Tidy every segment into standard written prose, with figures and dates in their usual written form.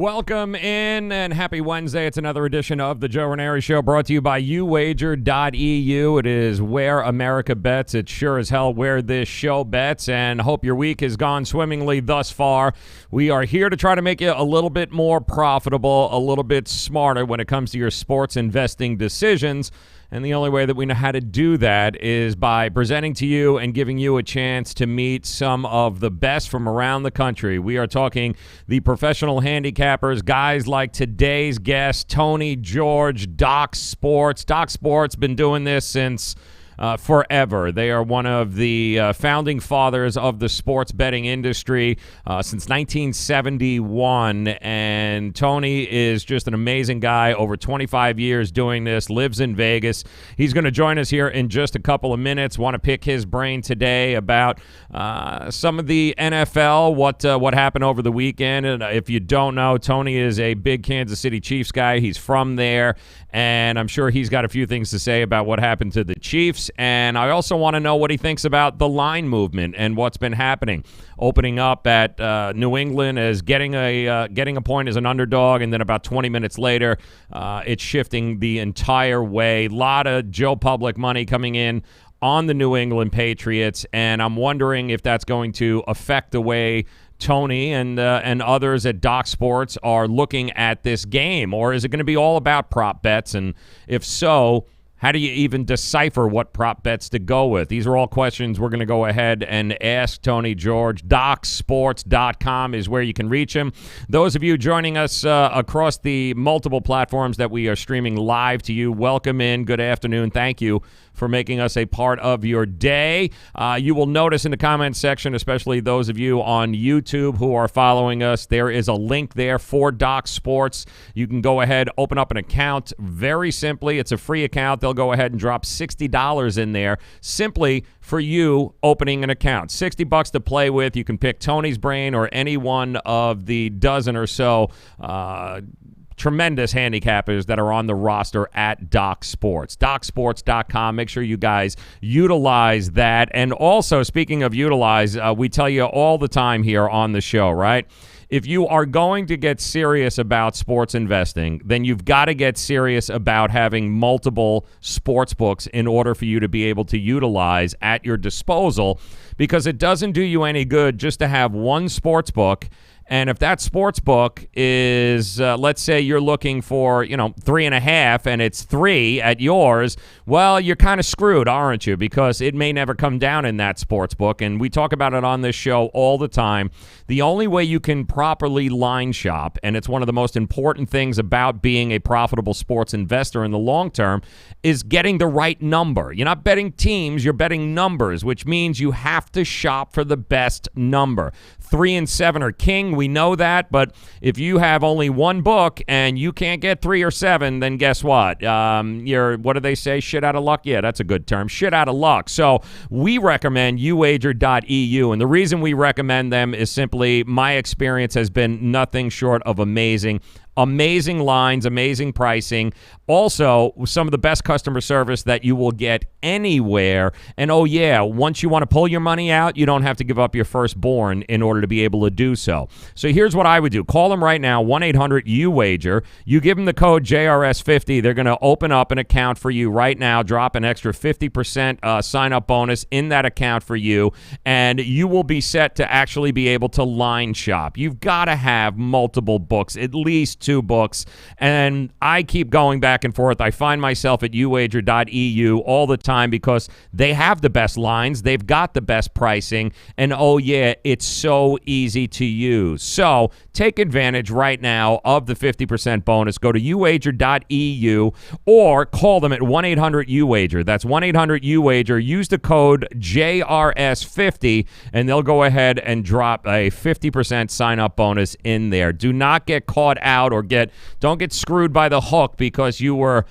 Welcome in and happy Wednesday. It's another edition of the Joe Ranieri Show brought to you by YOUwager.eu. It is where America bets. It's sure as hell where this show bets, and hope your week has gone swimmingly thus far. We are here to try to make you a little bit more profitable, a little bit smarter when it comes to your sports investing decisions. And the only way that we know how to do that is by presenting to you and giving you a chance to meet some of the best from around the country. We are talking the professional handicappers, guys like today's guest, Tony George, Doc Sports. Doc Sports been doing this since forever. They are one of the founding fathers of the sports betting industry since 1971, and Tony is just an amazing guy, over 25 years doing this, lives in Vegas. He's going to join us here in just a couple of minutes. Want to pick his brain today about some of the NFL, what happened over the weekend. And if you don't know, Tony is a big Kansas City Chiefs guy. He's from there, and I'm sure he's got a few things to say about what happened to the Chiefs. And I also want to know what he thinks about the line movement and what's been happening. Opening up at New England as getting a point as an underdog, and then about 20 minutes later, it's shifting the entire way. A lot of Joe Public money coming in on the New England Patriots, and I'm wondering if that's going to affect the way Tony and others at Doc Sports are looking at this game, or is it going to be all about prop bets? And if so, how do you even decipher what prop bets to go with? These are all questions we're going to go ahead and ask Tony George. DocSports.com is where you can reach him. Those of you joining us across the multiple platforms that we are streaming live to you, welcome in. Good afternoon. Thank you for making us a part of your day. You will notice in the comments section, especially those of you on YouTube who are following us, there is a link there for Doc Sports. You can go ahead, open up an account very simply. It's a free account. They'll go ahead and drop $60 in there simply for you opening an account. $60 to play with. You can pick Tony's brain or any one of the dozen or so tremendous handicappers that are on the roster at Doc Sports. DocSports.com. Make sure you guys utilize that. And also, speaking of utilize, we tell you all the time here on the show, right? If you are going to get serious about sports investing, then you've got to get serious about having multiple sports books in order for you to be able to utilize at your disposal, because it doesn't do you any good just to have one sports book. And if that sports book is, let's say you're looking for, 3.5 and it's 3 at yours, well, you're kind of screwed, aren't you? Because it may never come down in that sports book. And we talk about it on this show all the time. The only way you can properly line shop, and it's one of the most important things about being a profitable sports investor in the long term, is getting the right number. You're not betting teams, you're betting numbers, which means you have to shop for the best number. 3 and 7 are king. We know that, but if you have only one book and you can't get 3 or 7, then guess what? You're, what do they say? Shit out of luck? Yeah, that's a good term. Shit out of luck. So we recommend YOUwager.eu, and the reason we recommend them is simply my experience has been nothing short of amazing. Amazing lines, amazing pricing. Also, some of the best customer service that you will get anywhere. And oh yeah, once you want to pull your money out, you don't have to give up your firstborn in order to be able to do so. So here's what I would do. Call them right now, 1-800-YOUwager. You give them the code JRS50. They're going to open up an account for you right now, drop an extra 50% sign-up bonus in that account for you, and you will be set to actually be able to line shop. You've got to have multiple books, at least 2 books, and I keep going back and forth. I find myself at YOUwager.eu all the time because they have the best lines, they've got the best pricing, and oh yeah, it's so easy to use. So take advantage right now of the 50% bonus. Go to YOUwager.eu or call them at 1-800-YOUwager. That's 1-800-YOUwager. Use the code JRS50, and they'll go ahead and drop a 50% sign-up bonus in there. Do not get caught out out, or don't get screwed by the hook because you were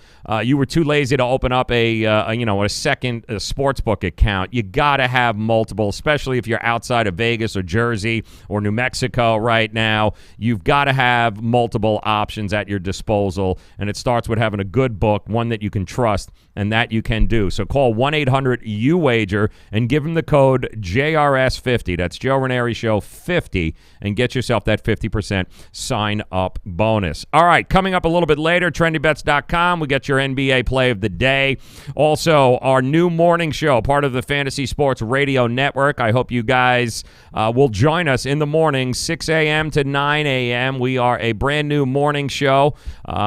too lazy to open up a second sportsbook account. You got to have multiple, especially if you're outside of Vegas or Jersey or New Mexico right now. You've got to have multiple options at your disposal, and it starts with having a good book, one that you can trust, and that you can do. So call 1-800-UWAGER and give them the code JRS50. That's Joe Ranieri Show 50, and get yourself that 50% sign-up bonus. All right, coming up a little bit later, TrendyBets.com. We get your NBA play of the day. Also, our new morning show, part of the Fantasy Sports Radio Network. I hope you guys will join us in the morning, 6 a.m. to 9 a.m. We are a brand new morning show.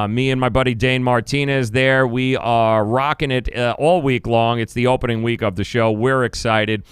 Me and my buddy Dane Martinez there. We are rocking it all week long. It's the opening week of the show. We're excited.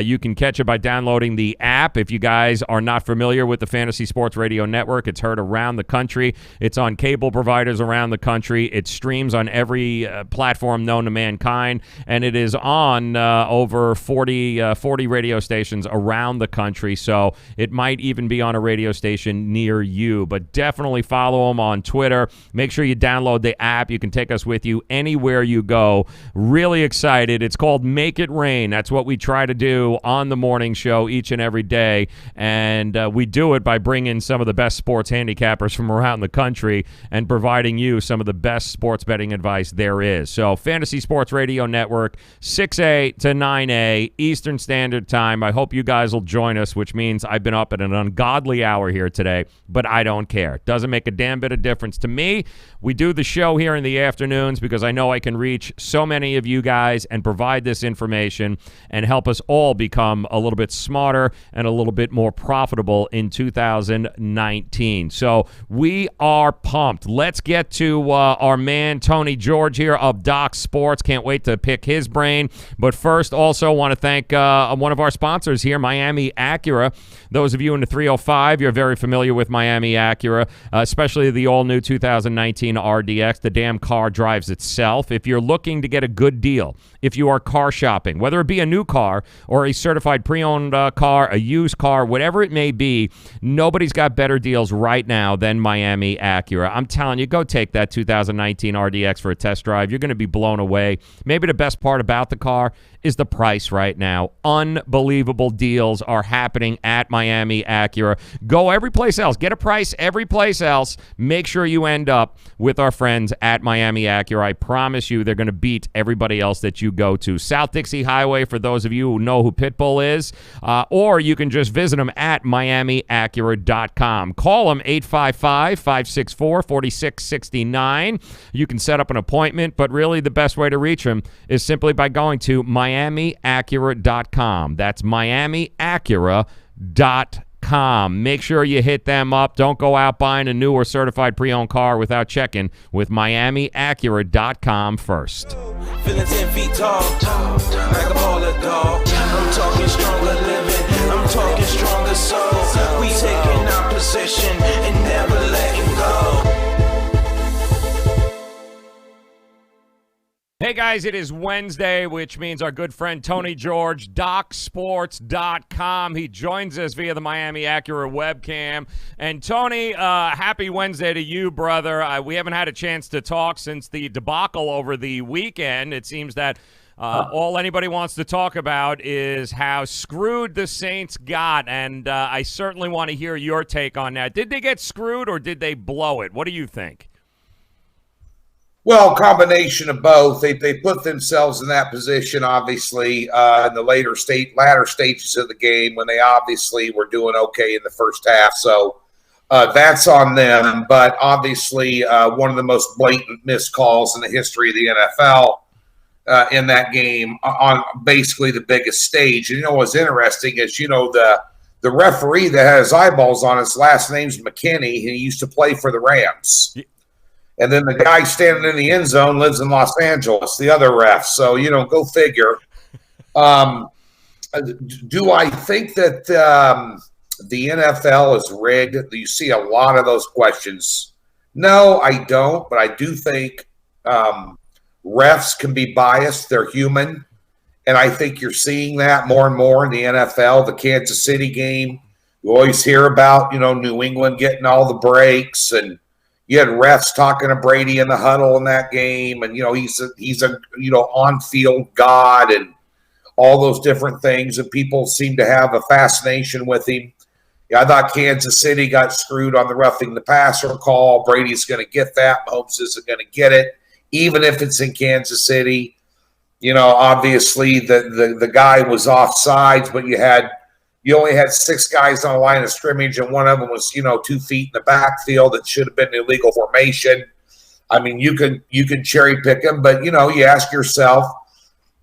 You can catch it by downloading the app. If you guys are not familiar with the Fantasy Sports Radio Network, it's heard around the country. It's on cable providers around the country. It streams on every platform known to mankind, and it is on over 40 radio stations around the country, so it might even be on a radio station near you. But definitely follow them on Twitter. Make sure you download the app. You can take us with you anywhere you go. Really excited. It's called Make It Rain. That's what we try to do on the morning show each and every day, and we do it by bringing some of the best sports handicappers from around the country and providing you some of the best sports betting advice there is. So Fantasy Sports Radio Network, 6A to 9A Eastern Standard Time. I hope you guys will join us, which means I've been up at an ungodly hour here today, but I don't care. Doesn't make a damn bit of difference to me. We do the show here in the afternoons because I know I can reach so many of you guys and provide this information and help us all become a little bit smarter and a little bit more profitable in 2019. So we are pumped. Let's get to our man Tony George here of Doc Sports. Can't wait to pick his brain. But first, also want to thank one of our sponsors here, Miami Acura. Those of you in the 305, you're very familiar with Miami Acura, especially the all-new 2019 RDX. The damn car drives itself. If you're looking to get a good deal, if you are car shopping, whether it be a new car or a certified pre-owned car, a used car, whatever it may be, nobody's got better deals right now than Miami Acura. I'm telling you, go take that 2019 RDX for a test drive. You're going to be blown away. Maybe the best part about the car is the price right now. Unbelievable deals are happening at Miami Acura. Go every place else. Get a price every place else. Make sure you end up with our friends at Miami Acura. I promise you they're going to beat everybody else that you go to. South Dixie Highway, for those of you who know who Pitbull is, or you can just visit them at MiamiAcura.com. Call them 855-564-4669. You can set up an appointment, but really the best way to reach them is simply by going to MiamiAcura.com. That's MiamiAcura.com. Make sure you hit them up. Don't go out buying a new or certified pre-owned car without checking with MiamiAcura.com first. Feeling 10 feet tall, like a baller dog. I'm talking stronger living, I'm talking stronger soul. We taking our position and never letting go. Hey guys, it is Wednesday, which means our good friend Tony George, DocSports.com. He joins us via the Miami Acura webcam. And Tony, happy Wednesday to you, brother. We haven't had a chance to talk since the debacle over the weekend. It seems that all anybody wants to talk about is how screwed the Saints got, and I certainly want to hear your take on that. Did they get screwed or did they blow it? What do you think? Well, combination of both. They put themselves in that position, obviously, in the latter stages of the game when they obviously were doing okay in the first half. So that's on them. But obviously, one of the most blatant missed calls in the history of the NFL in that game on basically the biggest stage. And you know what's interesting is, the referee that has eyeballs on his last name's McKinney. He used to play for the Rams. And then the guy standing in the end zone lives in Los Angeles, the other ref. So, go figure. Do I think that the NFL is rigged? You see a lot of those questions. No, I don't. But I do think refs can be biased. They're human. And I think you're seeing that more and more in the NFL, the Kansas City game. You always hear about, New England getting all the breaks and You had refs talking to Brady in the huddle in that game, and he's a on-field god and all those different things, and people seem to have a fascination with him. Yeah, I thought Kansas City got screwed on the roughing the passer call. Brady's going to get that. Mahomes isn't going to get it, even if it's in Kansas City. Obviously the guy was offsides, but you only had 6 guys on the line of scrimmage, and one of them was 2 feet in the backfield. It should have been illegal formation. I mean, you can cherry pick them, but you ask yourself,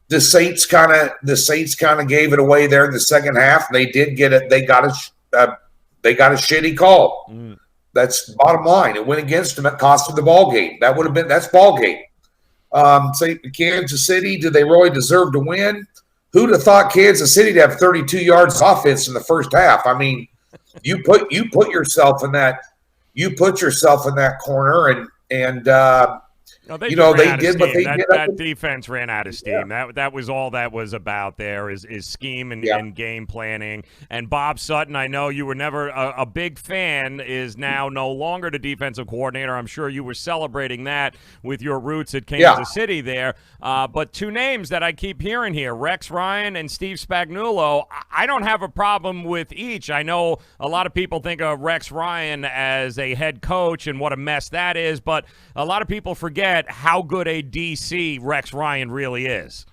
the Saints kind of gave it away there in the second half. They did get it. They got a shitty call. That's bottom line. It went against them. It cost them the ball game. That's ball game. Say Kansas City, did they really deserve to win? Who'd have thought Kansas City to have 32 yards of offense in the first half? I mean, you put yourself in that corner, and No, they they did what they did. That defense ran out of steam. Yeah. That was all that was about there is scheme and game planning. And Bob Sutton, I know you were never a big fan, is now no longer the defensive coordinator. I'm sure you were celebrating that with your roots at Kansas City there. But 2 names that I keep hearing here, Rex Ryan and Steve Spagnuolo, I don't have a problem with each. I know a lot of people think of Rex Ryan as a head coach and what a mess that is, but a lot of people forget how good a DC Rex Ryan really is.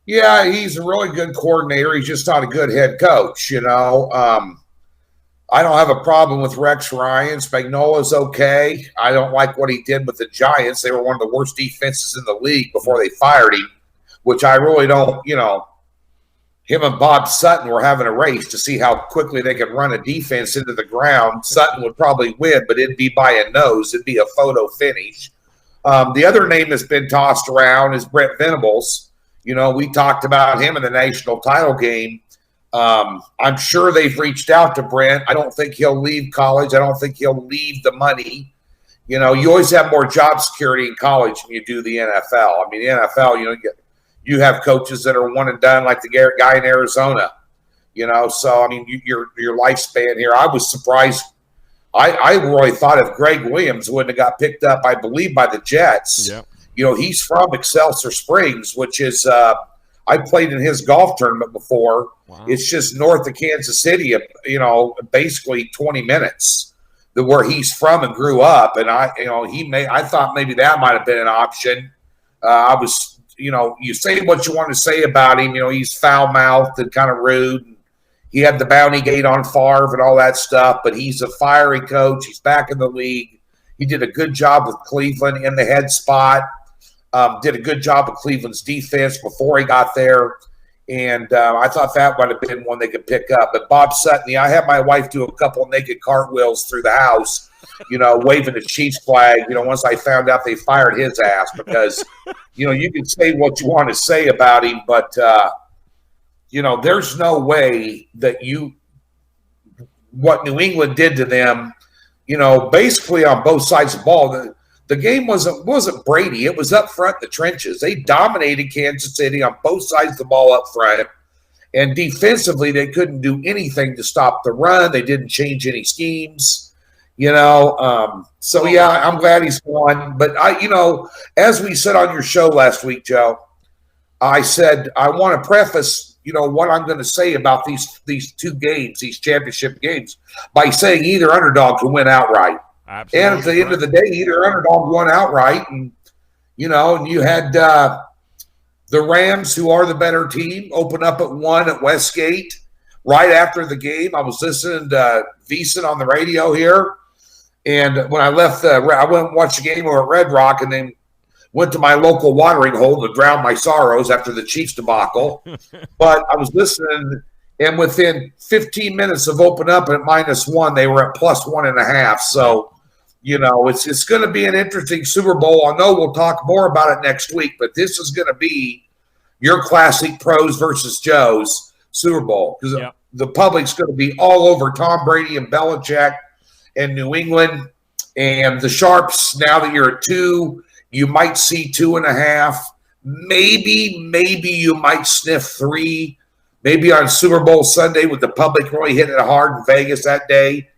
Yeah, he's a really good coordinator. He's just not a good head coach, I don't have a problem with Rex Ryan. Spagnuolo's okay. I don't like what he did with the Giants. They were one of the worst defenses in the league before they fired him, which I really don't, him and Bob Sutton were having a race to see how quickly they could run a defense into the ground. Sutton would probably win, but it'd be by a nose. It'd be a photo finish. The other name that's been tossed around is Brent Venables. We talked about him in the national title game. I'm sure they've reached out to Brent. I don't think he'll leave college. I don't think he'll leave the money. You always have more job security in college than you do the NFL. I mean, the NFL, you have coaches that are one and done, like the guy in Arizona. So I mean, your lifespan here. I was surprised. I really thought if Greg Williams wouldn't have got picked up, I believe, by the Jets. Yeah. He's from Excelsior Springs, which is I played in his golf tournament before. Wow. It's just north of Kansas City, basically 20 minutes where he's from and grew up. And I thought maybe that might have been an option. I was, you say what you want to say about him. He's foul-mouthed and kind of rude. He had the bounty gate on Favre and all that stuff, but he's a fiery coach. He's back in the league. He did a good job with Cleveland in the head spot. Did a good job with Cleveland's defense before he got there. And I thought that might have been one they could pick up. But Bob Sutton, I had my wife do a couple of naked cartwheels through the house, waving the Chiefs flag, once I found out they fired his ass because, you can say what you want to say about him, but there's no way that what New England did to them, basically on both sides of the ball. The game wasn't Brady. It was up front in the trenches. They dominated Kansas City on both sides of the ball up front. And defensively, they couldn't do anything to stop the run. They didn't change any schemes, So, yeah, I'm glad he's gone. But, as we said on your show last week, Joe, I said I want to preface what I'm going to say about these 2 games, these championship games, by saying either underdog can win outright. Absolutely. And at the end of the day, either underdog won outright. And, and you had the Rams, who are the better team, open up at 1 at Westgate. Right after the game, I was listening to VSiN on the radio here. And when I left, I went and watched the game over at Red Rock and then went to my local watering hole to drown my sorrows after the Chiefs debacle. But I was listening, and within 15 minutes of open up at -1, they were at +1.5. So, it's going to be an interesting Super Bowl. I know we'll talk more about it next week, but this is going to be your classic pros versus Joes Super Bowl because the public's going to be all over Tom Brady and Belichick and New England. And the Sharps, now that you're at 2, you might see 2.5. Maybe you might sniff 3. Maybe on Super Bowl Sunday with the public really hitting it hard in Vegas that day.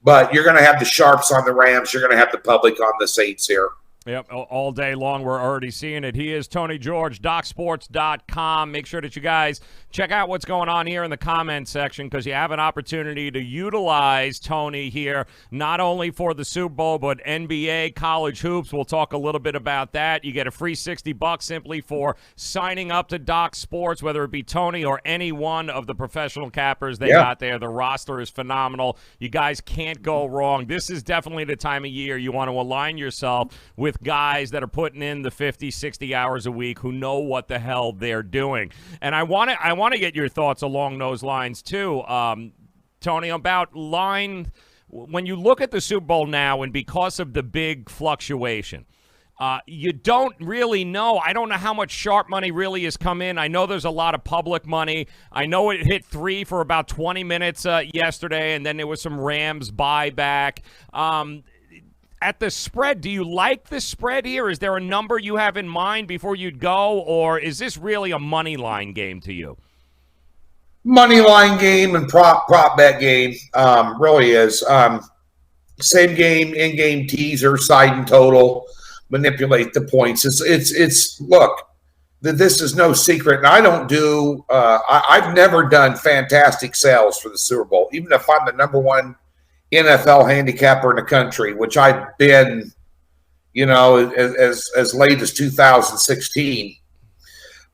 But you're going to have the sharps on the Rams. You're going to have the public on the Saints here. Yep, all day long. We're already seeing it. He is Tony George, DocSports.com. Make sure that you guys check out what's going on here in the comment section because you have an opportunity to utilize Tony here, not only for the Super Bowl, but NBA, college hoops. We'll talk a little bit about that. You get a free $60 simply for signing up to Doc Sports, whether it be Tony or any one of the professional cappers they got there. The roster is phenomenal. You guys can't go wrong. This is definitely the time of year you want to align yourself with guys that are putting in the 50, 60 hours a week who know what the hell they're doing. And I want to get your thoughts along those lines too, Tony, about line when you look at the Super Bowl now and because of the big fluctuation, you don't really know. I don't know how much sharp money really has come in. I know there's a lot of public money. I know it hit 3 for about 20 minutes yesterday, and then there was some Rams buyback. At the spread, do you like the spread here? Is there a number you have in mind before you'd go, or is this really a money line game to you? Money line game and prop bet game really is. Same game, in-game teaser, side and total, manipulate the points. It's look, this is no secret, and I don't do. I've never done fantastic sales for the Super Bowl, even if I'm the number one NFL handicapper in the country, which I've been, as late as 2016.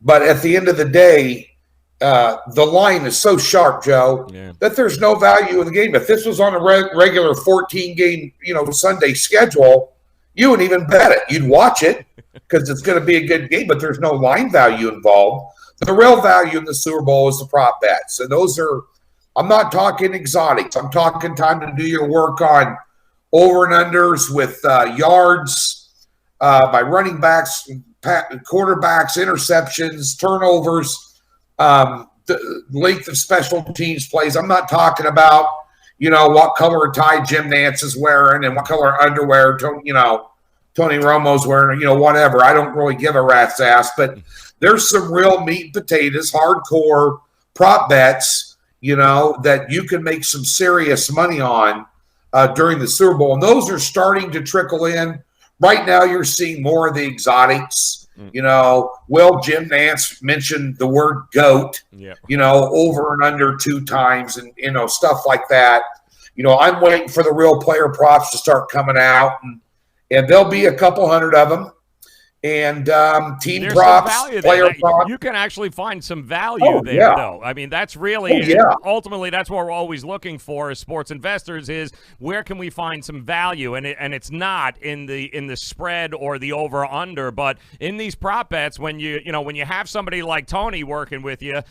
But at the end of the day, the line is so sharp, Joe, that there's no value in the game. If this was on a regular 14-game, Sunday schedule, you wouldn't even bet it. You'd watch it because it's going to be a good game, but there's no line value involved. The real value in the Super Bowl is the prop bets, and those are. I'm not talking exotics. I'm talking time to do your work on over and unders with yards by running backs, quarterbacks, interceptions, turnovers, the length of special teams plays. I'm not talking about, what color tie Jim Nance is wearing and what color underwear, Tony Romo's wearing, whatever. I don't really give a rat's ass, but there's some real meat and potatoes, hardcore prop bets that you can make some serious money on during the Super Bowl. And those are starting to trickle in. Right now, you're seeing more of the exotics. Will Jim Nance mentioned the word GOAT, over and under 2 times and, stuff like that. I'm waiting for the real player props to start coming out. And there'll be a couple hundred of them. And team There's props, player props. You can actually find some value there, though. I mean, that's really ultimately that's what we're always looking for as sports investors is where can we find some value, and it's not in the spread or the over under, but in these prop bets when you have somebody like Tony working with you,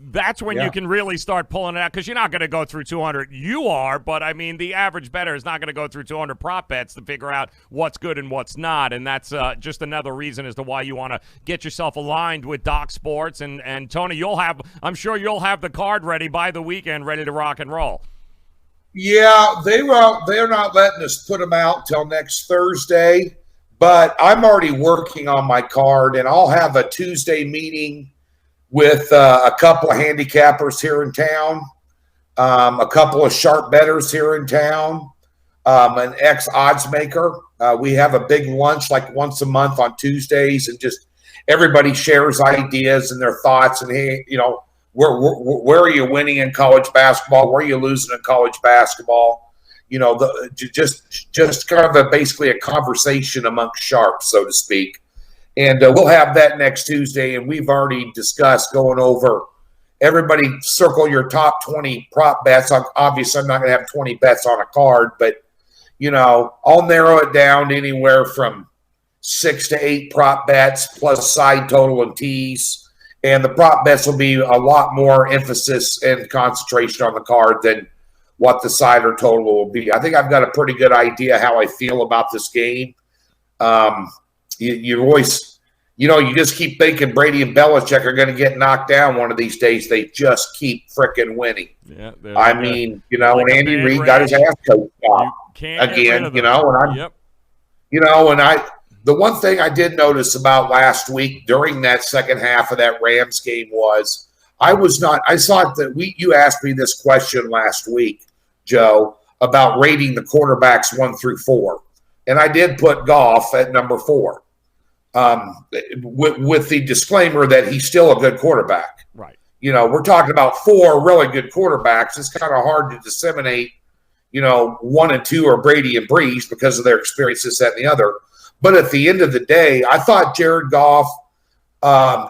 that's when you can really start pulling it out because you're not going to go through 200. You are, but I mean the average bettor is not going to go through 200 prop bets to figure out what's good and what's not, and that's just another reason as to why you want to get yourself aligned with Doc Sports. And Tony, I'm sure you'll have the card ready by the weekend, ready to rock and roll. Yeah, they're not letting us put them out till next Thursday, but I'm already working on my card, and I'll have a Tuesday meeting with a couple of handicappers here in town, a couple of sharp bettors here in town, an ex-odds maker. We have a big lunch like once a month on Tuesdays, and just everybody shares ideas and their thoughts. And hey, where are you winning in college basketball? Where are you losing in college basketball? Just kind of basically a conversation amongst sharps, so to speak. And we'll have that next Tuesday. And we've already discussed going over. Everybody circle your top 20 prop bets. Obviously, I'm not going to have 20 bets on a card, but I'll narrow it down to anywhere from 6 to 8 prop bets plus side total and tees. And the prop bets will be a lot more emphasis and concentration on the card than what the side or total will be. I think I've got a pretty good idea how I feel about this game. You always, you just keep thinking Brady and Belichick are going to get knocked down one of these days. They just keep freaking winning. Yeah, I mean, when Andy Reid got his ass coached off again, and the one thing I did notice about last week during that second half of that Rams game was I thought that you asked me this question last week, Joe. about rating the quarterbacks 1 through 4. And I did put Goff at number 4, with the disclaimer that he's still a good quarterback. Right. We're talking about 4 really good quarterbacks. It's kind of hard to disseminate, 1 and 2 are Brady and Breeze because of their experiences, that and the other. But at the end of the day, I thought Jared Goff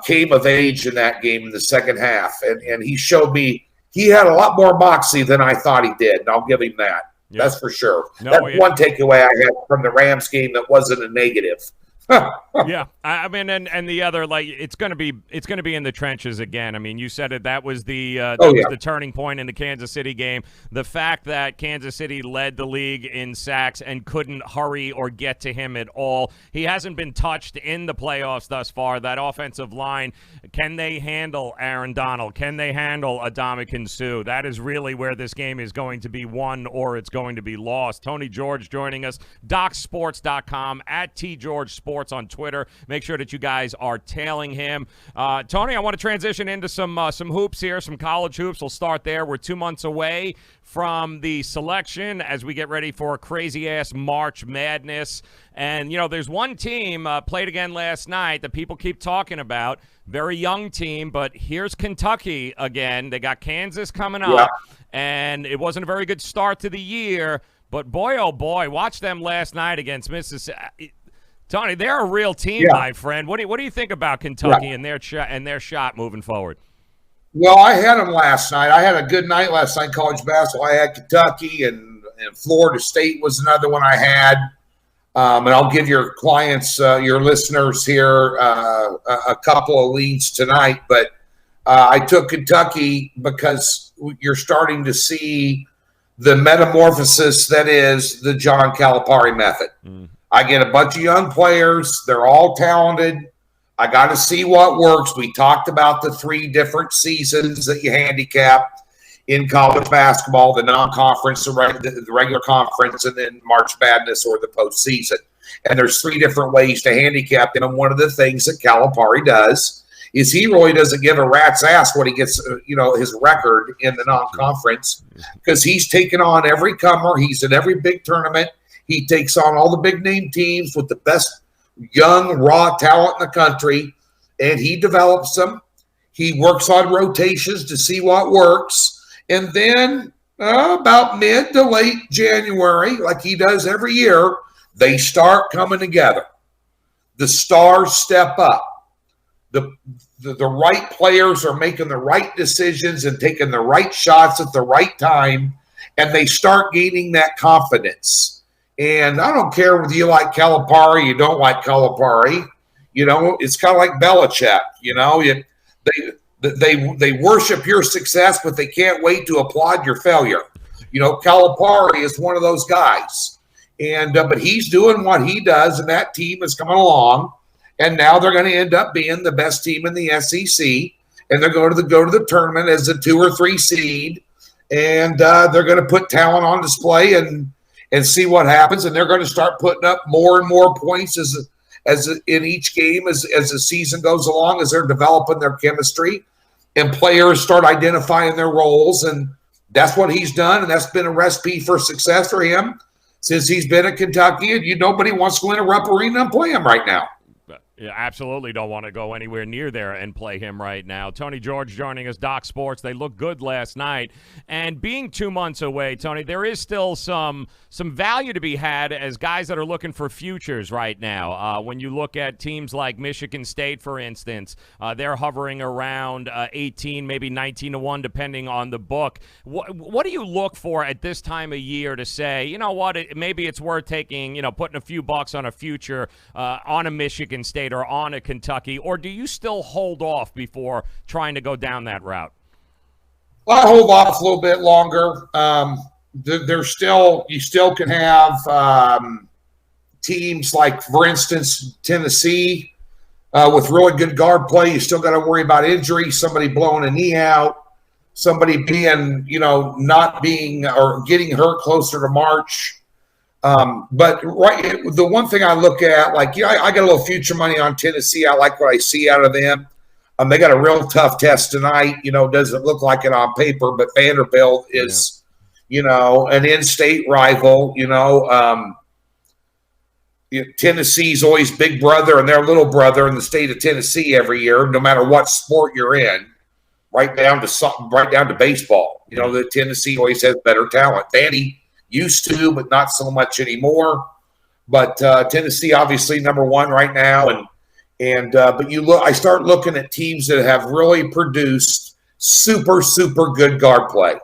came of age in that game in the second half. And he showed me he had a lot more moxie than I thought he did. And I'll give him that. Yeah. That's for sure. That's one takeaway I had from the Rams game that wasn't a negative. Yeah, I mean, and the other, like, it's going to be in the trenches again. I mean, you said it. That was the was the turning point in the Kansas City game. The fact that Kansas City led the league in sacks and couldn't hurry or get to him at all. He hasn't been touched in the playoffs thus far. That offensive line, can they handle Aaron Donald? Can they handle Ndamukong Suh? That is really where this game is going to be won or it's going to be lost. Tony George joining us, DocSports.com, at TGeorgeSports on Twitter. Make sure that you guys are tailing him. Tony, I want to transition into some hoops here, some college hoops. We'll start there. We're 2 months away from the selection as we get ready for crazy-ass March Madness. And, there's one team played again last night that people keep talking about. Very young team, but here's Kentucky again. They got Kansas coming up, and it wasn't a very good start to the year. But boy, oh boy, watch them last night against Mississippi. Tony, they're a real team, my friend. What do you think about Kentucky and their shot moving forward? Well, I had them last night. I had a good night last night in college basketball. I had Kentucky, and Florida State was another one I had. And I'll give your clients, your listeners here, a couple of leads tonight. But I took Kentucky because you're starting to see the metamorphosis that is the John Calipari method. I get a bunch of young players. They're all talented. I got to see what works. We talked about the 3 different seasons that you handicap in college basketball, the non-conference, the regular conference, and then March Madness or the postseason. And there's 3 different ways to handicap them. And one of the things that Calipari does is he really doesn't give a rat's ass what he gets, his record in the non-conference, because he's taken on every comer. He's in every big tournament. He takes on all the big-name teams with the best young, raw talent in the country, and he develops them. He works on rotations to see what works. And then about mid to late January, like he does every year, they start coming together. The stars step up. The right players are making the right decisions and taking the right shots at the right time, and they start gaining that confidence. And I don't care whether you like Calipari, you don't like Calipari. It's kind of like Belichick. They worship your success, but they can't wait to applaud your failure. Calipari is one of those guys, and but he's doing what he does, and that team is coming along, and now they're going to end up being the best team in the SEC, and they're going to go to the tournament as a 2 or 3 seed, and they're going to put talent on display and see what happens, and they're going to start putting up more and more points as in each game as the season goes along, as they're developing their chemistry, and players start identifying their roles, and that's what he's done, and that's been a recipe for success for him since he's been at Kentucky, and nobody wants to go in a Rupp Arena and play him right now. Yeah, absolutely don't want to go anywhere near there and play him right now. Tony George joining us, Doc Sports. They looked good last night. And being 2 months away, Tony, there is still some value to be had as guys that are looking for futures right now. When you look at teams like Michigan State, for instance, they're hovering around 18, maybe 19-1, depending on the book. What do you look for at this time of year to say, you know what, maybe it's worth taking, putting a few bucks on a future on a Michigan State or on a Kentucky, or do you still hold off before trying to go down that route? Well, I hold off a little bit longer. You still can have teams like, for instance, Tennessee with really good guard play. You still got to worry about injury, somebody blowing a knee out, somebody being, not being or getting hurt closer to March. But the one thing I look at, I got a little future money on Tennessee. I like what I see out of them. They got a real tough test tonight. Doesn't look like it on paper, but Vanderbilt is, an in-state rival, Tennessee's always big brother and their little brother in the state of Tennessee every year, no matter what sport you're in, right down to baseball. The Tennessee always has better talent. Vandy used to, but not so much anymore. But Tennessee obviously number one right now, but I start looking at teams that have really produced super good guard play.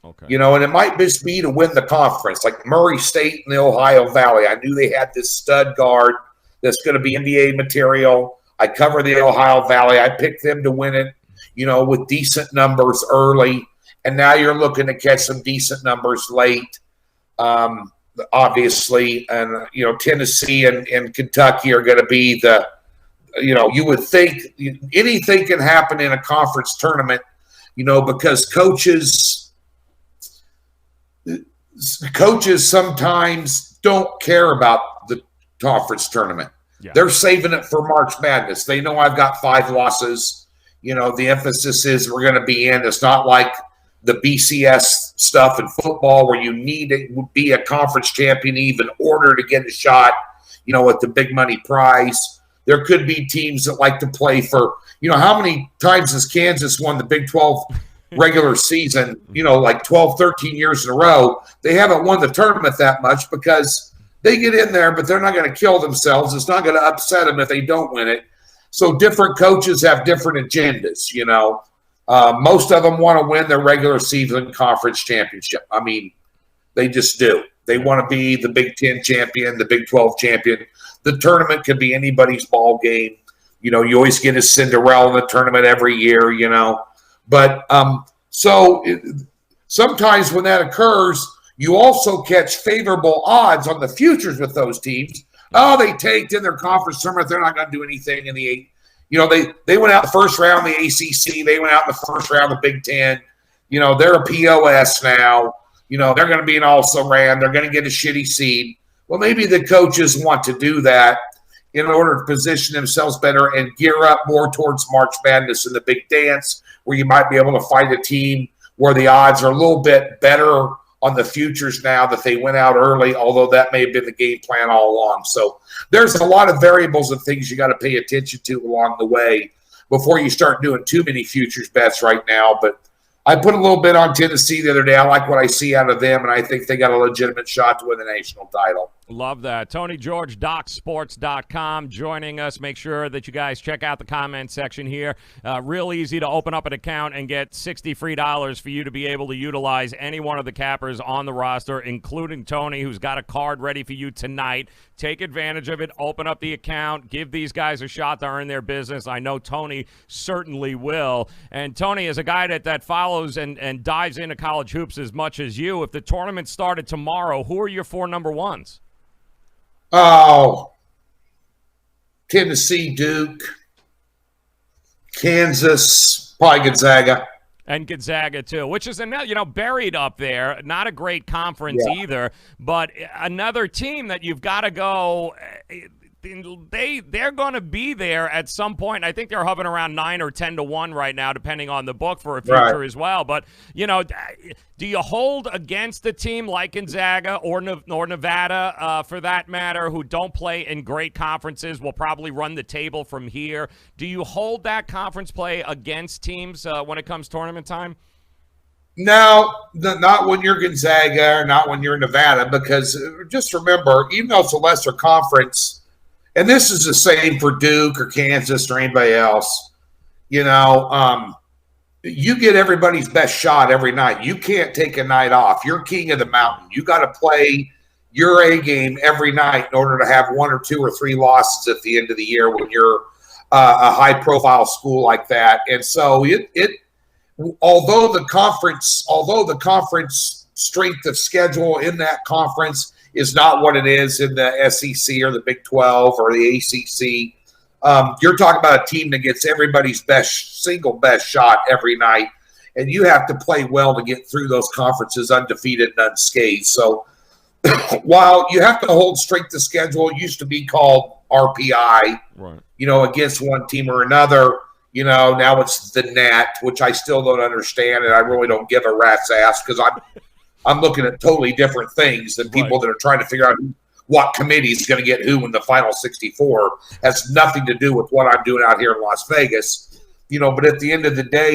Okay. And it might just be to win the conference, like Murray State and the Ohio Valley. I knew they had this stud guard that's going to be NBA material. I cover the Ohio Valley. I picked them to win it, with decent numbers early. And now you're looking to catch some decent numbers late, obviously. And, Tennessee and Kentucky are going to be you would think anything can happen in a conference tournament, because coaches sometimes don't care about the conference tournament. Yeah. They're saving it for March Madness. They know I've got 5 losses. The emphasis is we're going to be in. It's not like the BCS stuff in football where you need to be a conference champion even order to get a shot, at the big money prize. There could be teams that like to play for, how many times has Kansas won the Big 12 regular season, like 12, 13 years in a row? They haven't won the tournament that much because they get in there, but they're not going to kill themselves. It's not going to upset them if they don't win it. So different coaches have different agendas, Most of them want to win their regular season conference championship. I mean, they just do. They want to be the Big 10 champion, the Big 12 champion. The tournament could be anybody's ball game. You always get a Cinderella in the tournament every year, But sometimes when that occurs, you also catch favorable odds on the futures with those teams. Oh, they tanked in their conference tournament. They're not going to do anything in the 8. They went out the first round of the ACC. They went out in the first round of the Big 10. They're a POS now. They're going to be an also-ran. They're going to get a shitty seed. Well, maybe the coaches want to do that in order to position themselves better and gear up more towards March Madness and the big dance, where you might be able to fight a team where the odds are a little bit better on the futures now that they went out early, although that may have been the game plan all along. So there's a lot of variables and things you got to pay attention to along the way before you start doing too many futures bets right now. But I put a little bit on Tennessee the other day. I like what I see out of them, and I think they got a legitimate shot to win the national title. Love that. Tony George, DocSports.com, joining us. Make sure that you guys check out the comment section here. Real easy to open up an account and get $60 free for you to be able to utilize any one of the cappers on the roster, including Tony, who's got a card ready for you tonight. Take advantage of it. Open up the account. Give these guys a shot to earn their business. I know Tony certainly will. And Tony is a guy that follows and dives into college hoops as much as you. If the tournament started tomorrow, who are your 4 number ones? Oh, Tennessee, Duke, Kansas, probably Gonzaga. And Gonzaga, too, which is, buried up there. Not a great conference either, but another team that you've got to go. They're going to be there at some point. I think they're hovering around 9 or 10 to 1 right now, depending on the book for a future as well. But, do you hold against a team like Gonzaga or Nevada, for that matter, who don't play in great conferences, will probably run the table from here? Do you hold that conference play against teams when it comes tournament time? No, not when you're Gonzaga or not when you're Nevada, because just remember, even though it's a lesser conference, and this is the same for Duke or Kansas or anybody else, you get everybody's best shot every night. You can't take a night off. You're king of the mountain. You got to play your A game every night in order to have 1 or 2 or 3 losses at the end of the year when you're a high-profile school like that. And so although the conference strength of schedule in that conference is not what it is in the SEC or the Big 12 or the ACC. You're talking about a team that gets everybody's single best shot every night, and you have to play well to get through those conferences undefeated and unscathed. So while you have to hold strength of schedule, it used to be called RPI, right, against one team or another. Now it's the net, which I still don't understand, and I really don't give a rat's ass because I'm looking at totally different things than people that are trying to figure out what committee is going to get who in the final 64. Has nothing to do with what I'm doing out here in Las Vegas, But at the end of the day,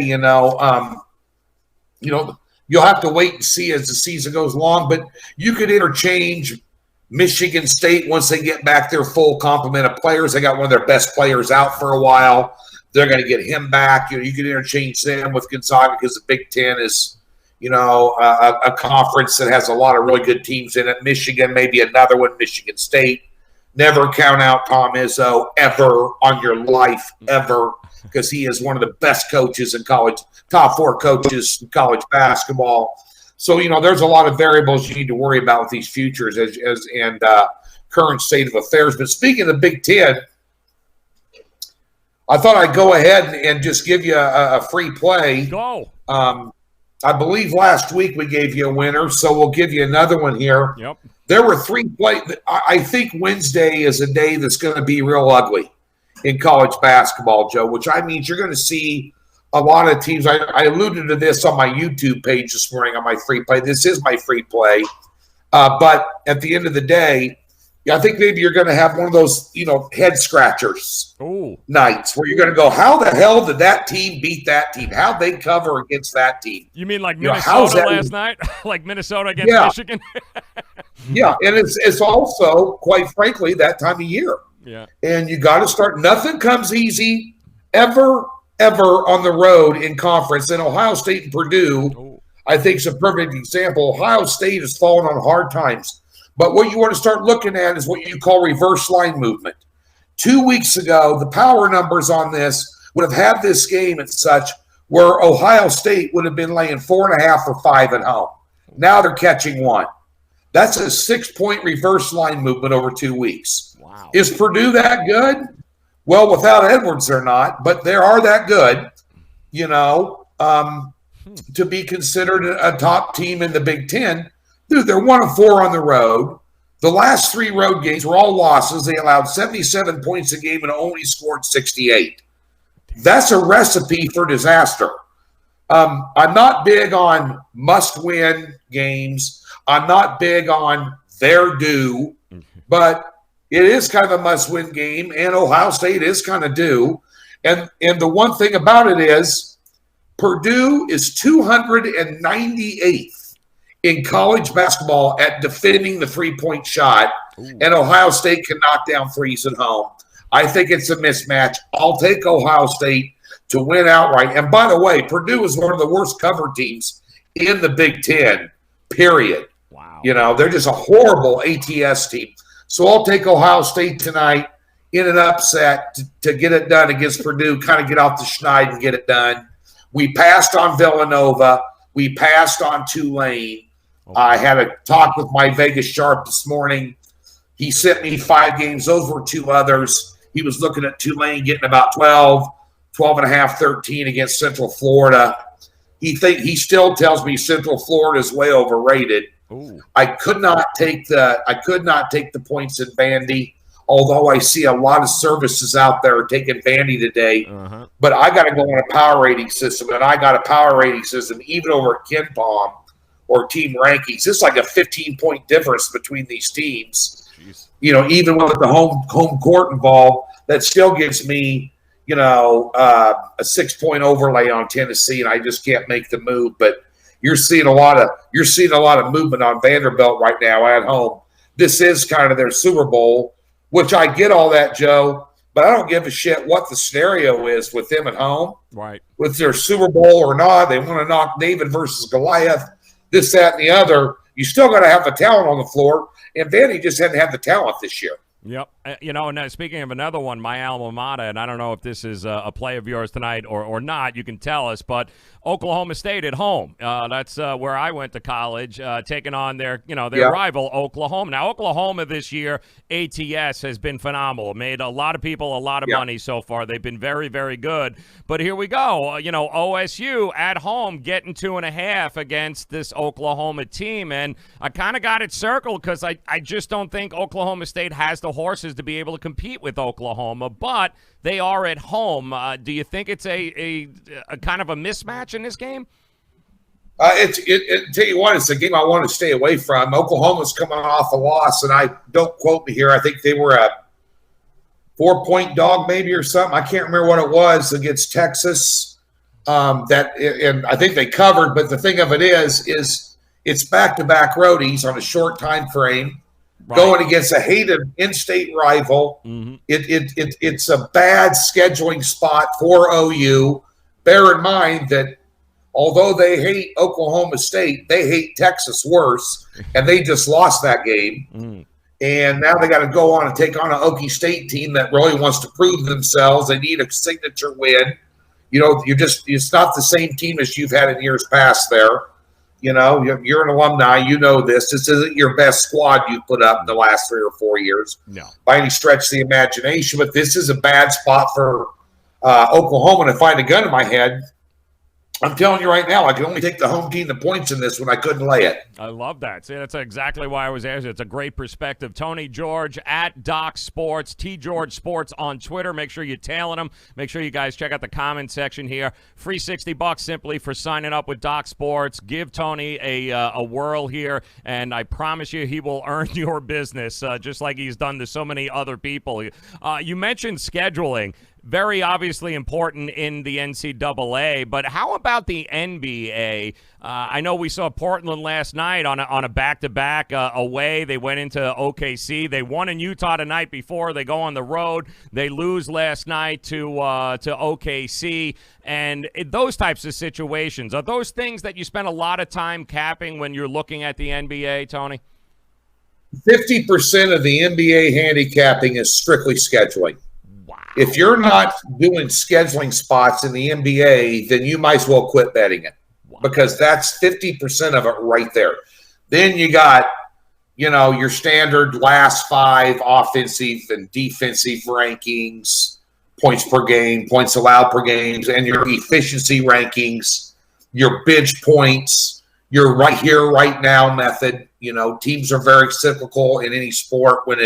you'll have to wait and see as the season goes along. But you could interchange Michigan State once they get back their full complement of players. They got one of their best players out for a while. They're going to get him back. You could interchange them with Gonzaga because the Big Ten is, a conference that has a lot of really good teams in it. Michigan, maybe another one. Michigan State. Never count out Tom Izzo ever on your life, ever, because he is one of the best coaches in college, top 4 coaches in college basketball. So, there's a lot of variables you need to worry about with these futures and current state of affairs. But speaking of the Big Ten, I thought I'd go ahead and just give you a free play. Go. I believe last week we gave you a winner, so we'll give you another one here. Yep. There were 3 plays. I think Wednesday is a day that's going to be real ugly in college basketball, Joe, which means you're going to see a lot of teams. I alluded to this on my YouTube page this morning on my free play. This is my free play. But at the end of the day, I think maybe you're going to have one of those, head scratchers nights where you're going to go, how the hell did that team beat that team? How'd they cover against that team? You mean like Minnesota last night? Like Minnesota against Michigan? Yeah, and it's also, quite frankly, that time of year. Yeah. And you got to start. Nothing comes easy ever on the road in conference. And Ohio State and Purdue, I think, is a perfect example. Ohio State has fallen on hard times. But what you want to start looking at is what you call reverse line movement. 2 weeks ago, the power numbers on this would have had this game at such where Ohio State would have been laying 4.5 or 5 at home. Now they're catching 1. That's a 6-point reverse line movement over 2 weeks. Wow. Is Purdue that good? Well, without Edwards, they're not, but they are that good, to be considered a top team in the Big Ten. Dude, they're 1-4 on the road. The last 3 road games were all losses. They allowed 77 points a game and only scored 68. That's a recipe for disaster. I'm not big on must-win games. I'm not big on their due, but it is kind of a must-win game, and Ohio State is kind of due. And the one thing about it is Purdue is 298th in college basketball at defending the 3-point shot, and Ohio State can knock down threes at home. I think it's a mismatch. I'll take Ohio State to win outright. And by the way, Purdue is one of the worst covered teams in the Big Ten, period. Wow. They're just a horrible ATS team. So I'll take Ohio State tonight in an upset to get it done against Purdue, kind of get off the schneid and get it done. We passed on Villanova. We passed on Tulane. I had a talk with my Vegas Sharp this morning. He sent me 5 games. Those were 2 others. He was looking at Tulane getting about 12 and a half, 13 against Central Florida. He still tells me Central Florida is way overrated. Ooh. I could not take the points in Vandy, although I see a lot of services out there taking Vandy today. Uh-huh. But I got to go on a power rating system, and I got a power rating system even over at KenPom or team rankings. It's like a 15-point difference between these teams. Jeez. Even with the home court involved, that still gives me, a 6-point overlay on Tennessee, and I just can't make the move. But you're seeing a lot of movement on Vanderbilt right now at home. This is kind of their Super Bowl, which I get all that, Joe, but I don't give a shit what the scenario is with them at home. Right. With their Super Bowl or not, they want to knock David versus Goliath, this, that, and the other. You still got to have the talent on the floor, and Vandy just hadn't had the talent this year. Yep. And speaking of another one, my alma mater, and I don't know if this is a play of yours tonight or not, you can tell us, but Oklahoma State at home. That's where I went to college, taking on their rival, Oklahoma. Now, Oklahoma this year, ATS has been phenomenal. Made a lot of people a lot of money so far. They've been very, very good. But here we go. OSU at home getting 2.5 against this Oklahoma team. And I kind of got it circled because I just don't think Oklahoma State has the horses to be able to compete with Oklahoma, but they are at home. Do you think it's a kind of a mismatch in this game? Tell you what, it's a game I want to stay away from. Oklahoma's coming off a loss, and I don't quote me here. I think they were a 4-point dog, maybe, or something. I can't remember what it was against Texas. And I think they covered. But the thing of it is it's back-to-back roadies on a short time frame, going against a hated in-state rival. Mm-hmm. It's a bad scheduling spot for OU. Bear in mind that although they hate Oklahoma State, they hate Texas worse, and they just lost that game. Mm. And now they got to go on and take on an Okie State team that really wants to prove themselves. They need a signature win. It's not the same team as you've had in years past there. You're an alumni. You know this. This isn't your best squad you put up in the last 3 or 4 years by any stretch of the imagination. But this is a bad spot for Oklahoma to find a gun in my head. I'm telling you right now, I can only take the home team the points in this when I couldn't lay it. I love that. See, that's exactly why I was asking. It's a great perspective. Tony George at Doc Sports, T George Sports on Twitter. Make sure you're tailing him. Make sure you guys check out the comment section here. Free $60 simply for signing up with Doc Sports. Give Tony a whirl here, and I promise you he will earn your business, just like he's done to so many other people. You mentioned scheduling. Very obviously important in the NCAA, but how about the NBA? I know we saw Portland last night on a back-to-back away. They went into OKC. They won in Utah the night before. They go on the road. They lose last night to OKC. And those types of situations, are those things that you spend a lot of time capping when you're looking at the NBA, Tony? 50% of the NBA handicapping is strictly scheduling. If you're not doing scheduling spots in the NBA, then you might as well quit betting it because that's 50% of it right there. Then you got, your standard last 5 offensive and defensive rankings, points per game, points allowed per games, and your efficiency rankings, your bench points, your right here, right now method. Teams are very cyclical in any sport when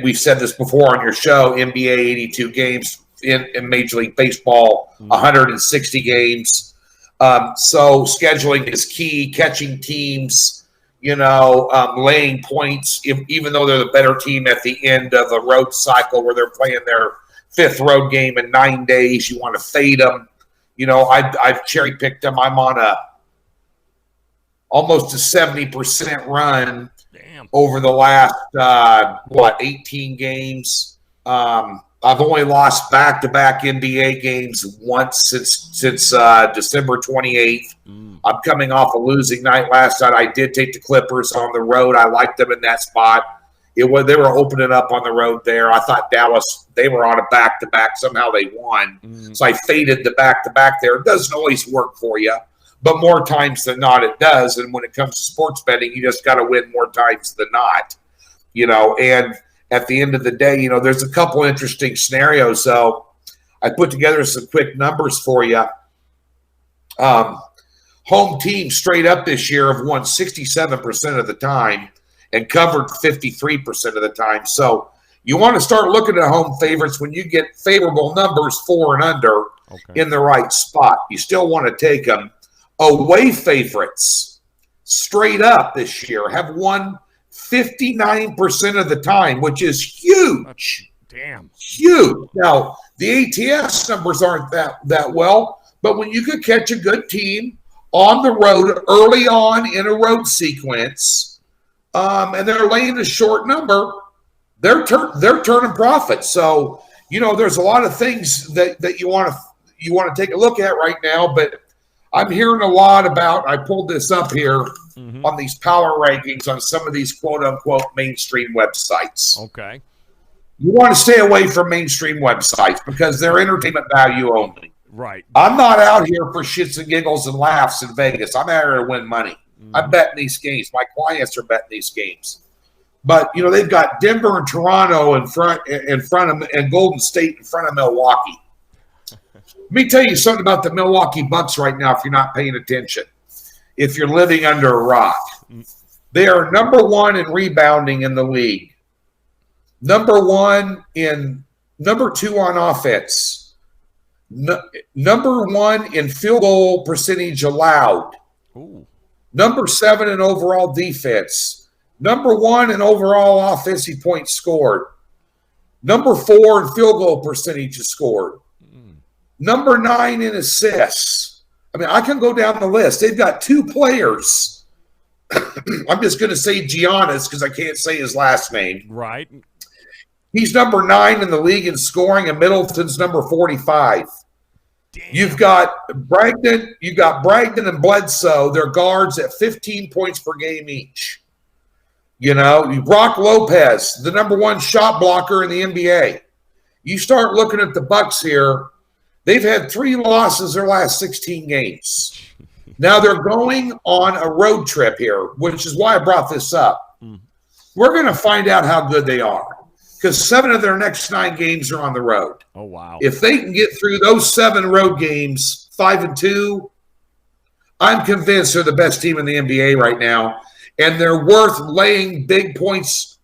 we've said this before on your show, NBA 82 games, in Major League Baseball 160 games. So scheduling is key, catching teams, laying points, even though they're the better team at the end of a road cycle where they're playing their 5th road game in 9 days. You want to fade them. I've cherry-picked them. I'm on almost a 70% run over the last 18 games. I've only lost back-to-back NBA games once since December 28th. I'm coming off a losing night last night. I did take the Clippers on the road. I liked them in that spot. They were opening up on the road there. I thought Dallas, they were on a back-to-back. Somehow they won. So I faded the back-to-back there. It doesn't always work for you. But more times than not, it does. And when it comes to sports betting, you just got to win more times than not, And at the end of the day, there's a couple interesting scenarios. So I put together some quick numbers for you. Home teams straight up this year have won 67% of the time and covered 53% of the time. So you want to start looking at home favorites when you get favorable numbers 4 and under in the right spot. You still want to take them. Away favorites straight up this year have won 59% of the time, which is huge. Damn. Huge. Now, the ATS numbers aren't that well, but when you could catch a good team on the road early on in a road sequence, and they're laying a short number, they're turning profits. So, there's a lot of things that you want to take a look at right now, but I'm hearing a lot about, I pulled this up here on these power rankings on some of these quote-unquote mainstream websites. Okay. You want to stay away from mainstream websites because they're entertainment value only. Right. I'm not out here for shits and giggles and laughs in Vegas. I'm out here to win money. I'm betting these games. My clients are betting these games. But, they've got Denver and Toronto in front of, and Golden State in front of Milwaukee. Let me tell you something about the Milwaukee Bucks right now if you're not paying attention. If you're living under a rock. They are number 1 in rebounding in the league. Number 2 on offense. Number 1 in field goal percentage allowed. Ooh. Number 7 in overall defense. Number 1 in overall offensive points scored. Number 4 in field goal percentage scored. Number 9 in assists. I mean, I can go down the list. They've got 2 players. I'm just going to say Giannis because I can't say his last name. Right. He's number 9 in the league in scoring, and Middleton's number 45. Damn. You've got Bragdon and Bledsoe. They're guards at 15 points per game each. You know, Brock Lopez, the number 1 shot blocker in the NBA. You start looking at the Bucks here. They've had 3 losses their last 16 games. Now they're going on a road trip here, which is why I brought this up. We're going to find out how good they are because 7 of their next 9 games are on the road. Oh, wow. If they can get through those 7 road games, 5-2, I'm convinced they're the best team in the NBA right now, and they're worth laying big points.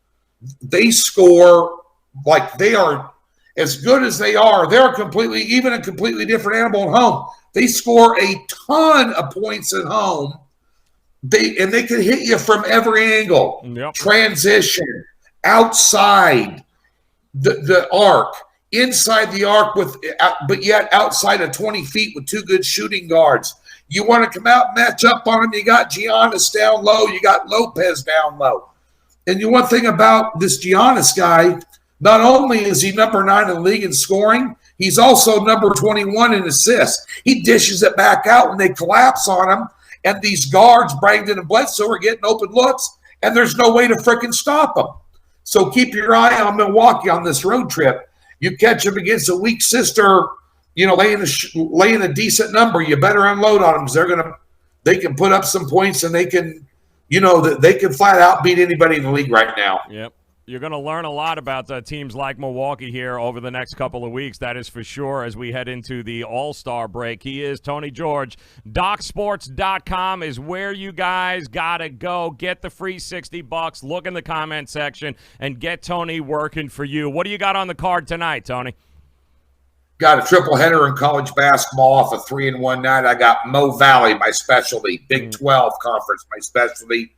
They score like they are as good as they are. They're a completely different animal at home. They score a ton of points at home. They can hit you from every angle. Yep. Transition, outside the arc, inside the arc but yet outside of 20 feet with 2 good shooting guards. You want to come out and match up on them, you got Giannis down low, you got Lopez down low. And one thing about this Giannis guy, not only is he number 9 in the league in scoring, he's also number 21 in assists. He dishes it back out when they collapse on him, and these guards, Bragdon and Bledsoe, are getting open looks, and there's no way to freaking stop them. So keep your eye on Milwaukee on this road trip. You catch them against a weak sister, laying a decent number, you better unload on them because they can put up some points, and they can flat out beat anybody in the league right now. Yep. You're going to learn a lot about teams like Milwaukee here over the next couple of weeks. That is for sure as we head into the All-Star break. He is Tony George. DocSports.com is where you guys got to go. Get the free $60. Look in the comment section and get Tony working for you. What do you got on the card tonight, Tony? Got a triple header in college basketball off a 3-1 night. I got Mo Valley, my specialty. Big 12 conference, my specialty.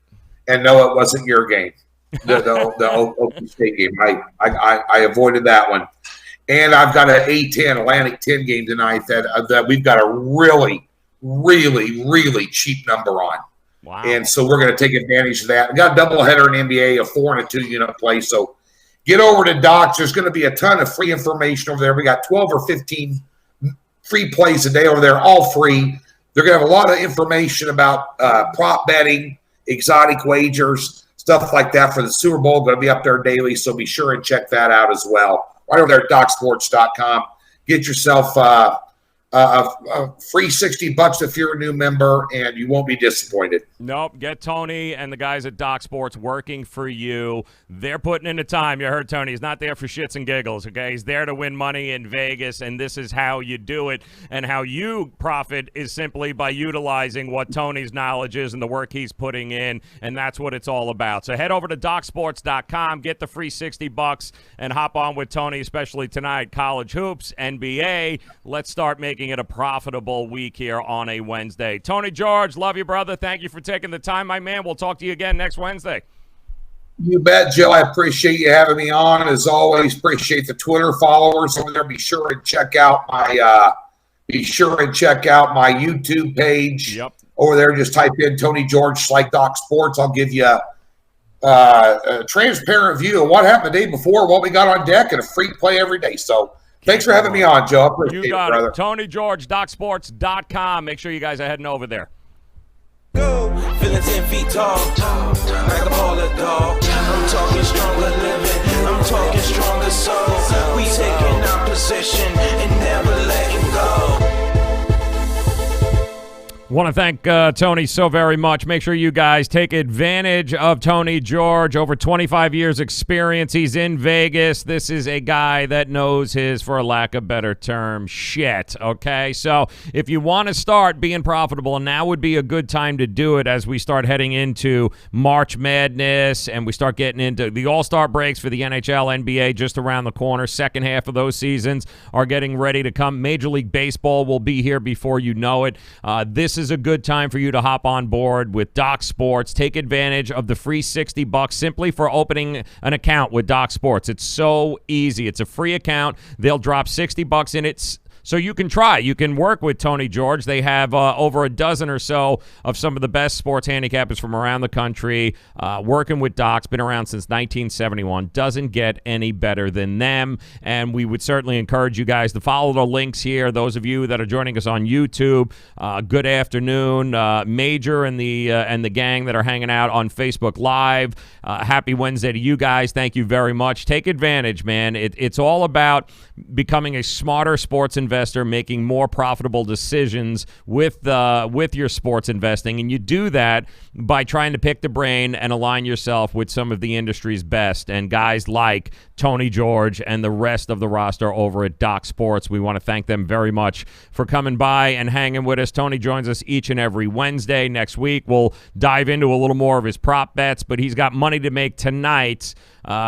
And no, it wasn't your game. The Oklahoma State game. I avoided that one. And I've got an A10 Atlantic 10 game tonight that we've got a really, really, really cheap number on. Wow. And so we're going to take advantage of that. I got a doubleheader in NBA, a 4 and a 2 unit play. So get over to Docs. There's going to be a ton of free information over there. We got 12 or 15 free plays a day over there, all free. They're going to have a lot of information about prop betting, exotic wagers, stuff like that for the Super Bowl. Going to be up there daily, so be sure and check that out as well. Right over there at DocSports.com. Get yourself a free $60 if you're a new member, and you won't be disappointed. Nope. Get Tony and the guys at Doc Sports working for you. They're putting in the time. You heard Tony. He's not there for shits and giggles, okay? He's there to win money in Vegas, and this is how you do it. And how you profit is simply by utilizing what Tony's knowledge is and the work he's putting in, and that's what it's all about. So head over to DocSports.com, get the free $60, and hop on with Tony, especially tonight. College hoops, NBA. Let's start making it a profitable week here on a Wednesday. Tony George, love you, brother. Thank you for taking the time, my man. We'll talk to you again next Wednesday. You bet, Joe. I appreciate you having me on. As always, appreciate the Twitter followers over there. Be sure and check out my YouTube page. Yep. Over there, just type in Tony George like Doc Sports. I'll give you a transparent view of what happened the day before, what we got on deck, and a free play every day. So thanks for having me on, Joe. I appreciate you got it, brother. it. Tony George, DocSports.com. Make sure you guys are heading over there. Go, feeling 10 feet tall, like a baller dog. I'm talking stronger living, I'm talking stronger soul. We taking our position and never letting go. Want to thank Tony so very much. Make sure you guys take advantage of Tony George. Over 25 years experience. He's in Vegas. This is a guy that knows his, for a lack of better term, shit. Okay, so if you want to start being profitable, now would be a good time to do it as we start heading into March Madness and we start getting into the All-Star breaks for the NHL, NBA just around the corner. Second half of those seasons are getting ready to come. Major League Baseball will be here before you know it. This is a good time for you to hop on board with Doc Sports. Take advantage of the free $60 simply for opening an account with Doc Sports. It's so easy. It's a free account. They'll drop $60 in it. So you can try. You can work with Tony George. They have over a dozen or so of some of the best sports handicappers from around the country working with Doc's. Been around since 1971. Doesn't get any better than them. And we would certainly encourage you guys to follow the links here. Those of you that are joining us on YouTube, good afternoon. Major and the gang that are hanging out on Facebook Live. Happy Wednesday to you guys. Thank you very much. Take advantage, man. It's all about becoming a smarter sports investor, making more profitable decisions with your sports investing, and you do that by trying to pick the brain and align yourself with some of the industry's best and guys like Tony George and the rest of the roster over at Doc Sports. We want to thank them very much for coming by and hanging with us. Tony joins us each and every Wednesday. Next week we'll dive into a little more of his prop bets, but he's got money to make tonight.